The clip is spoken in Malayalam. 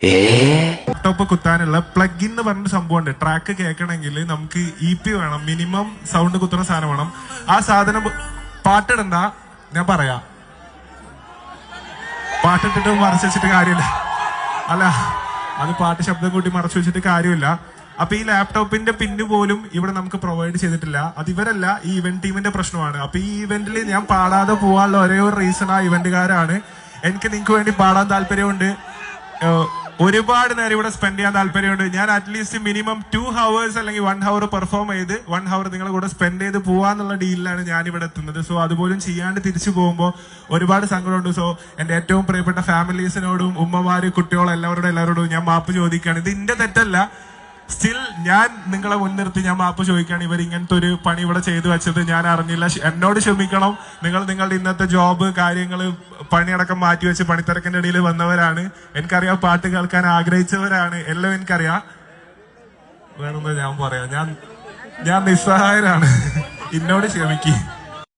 ലാപ്ടോപ്പ് കുത്താനുള്ള പ്ലഗ് ഇൻ എന്ന് പറഞ്ഞ സംഭവമുണ്ട്. ട്രാക്ക് കേൾക്കണമെങ്കിൽ നമുക്ക് EP വേണം, മിനിമം സൗണ്ട് കുത്തുന്ന സാധനം വേണം. ആ സാധനം പാട്ടിടണ്ട, ഞാൻ പറയാം. പാട്ടിട്ടിട്ട് മറച്ചു വെച്ചിട്ട് കാര്യമില്ല. അല്ല, അത് പാട്ട് ശബ്ദം കൂട്ടി മറച്ചു വെച്ചിട്ട് കാര്യമില്ല. അപ്പൊ ഈ ലാപ്ടോപ്പിന്റെ പിന്ന് പോലും ഇവിടെ നമുക്ക് പ്രൊവൈഡ് ചെയ്തിട്ടില്ല. അത് ഇവരല്ല, ഈ ഇവന്റ് ടീമിന്റെ പ്രശ്നമാണ്. അപ്പൊ ഈ ഇവന്റിൽ ഞാൻ പാടാതെ പോകാനുള്ള ഒരേ ഒരു റീസൺ ആ ഇവന്റുകാരാണ്. എനിക്ക് നിങ്ങൾക്ക് വേണ്ടി പാടാൻ താല്പര്യമുണ്ട്. ഒരുപാട് നേരം ഇവിടെ സ്പെൻഡ് ചെയ്യാൻ താല്പര്യമുണ്ട്. ഞാൻ അറ്റ്ലീസ്റ്റ് മിനിമം 2 hours അല്ലെങ്കിൽ 1 hour പെർഫോം ചെയ്ത് 1 hour നിങ്ങളുടെ കൂടെ സ്പെൻഡ് ചെയ്ത് പോവാന്നുള്ള ഡീലിലാണ് ഞാൻ ഇവിടെ എത്തുന്നത്. സോ അതുപോലും ചെയ്യാണ്ട് തിരിച്ചു പോകുമ്പോൾ ഒരുപാട് സങ്കടമുണ്ട്. സോ എന്റെ ഏറ്റവും പ്രിയപ്പെട്ട ഫാമിലീസിനോടും ഉമ്മമാര് കുട്ടികളും എല്ലാവരോടും ഞാൻ മാപ്പ് ചോദിക്കുകയാണ്. ഇത് എന്റെ തെറ്റല്ല. സ്റ്റിൽ ഞാൻ നിങ്ങളെ മുൻനിർത്തി ഞാൻ മാപ്പ് ചോദിക്കുകയാണ്. ഇവർ ഇങ്ങനത്തെ ഒരു പണി ഇവിടെ ചെയ്തു വെച്ചത് ഞാൻ അറിഞ്ഞില്ല. എന്നോട് ക്ഷമിക്കണം. നിങ്ങളുടെ ഇന്നത്തെ ജോബ് കാര്യങ്ങൾ പണിയടക്കം മാറ്റിവെച്ച് പണിത്തിരക്കിന്റെ ഇടയിൽ വന്നവരാണ്. എനിക്കറിയാം, പാട്ട് കേൾക്കാൻ ആഗ്രഹിച്ചവരാണ്. എല്ലാം എനിക്കറിയാം. വേറൊന്നും ഞാൻ പറയാം, ഞാൻ നിസ്സഹായരാണ്. എന്നോട് ക്ഷമിക്കും.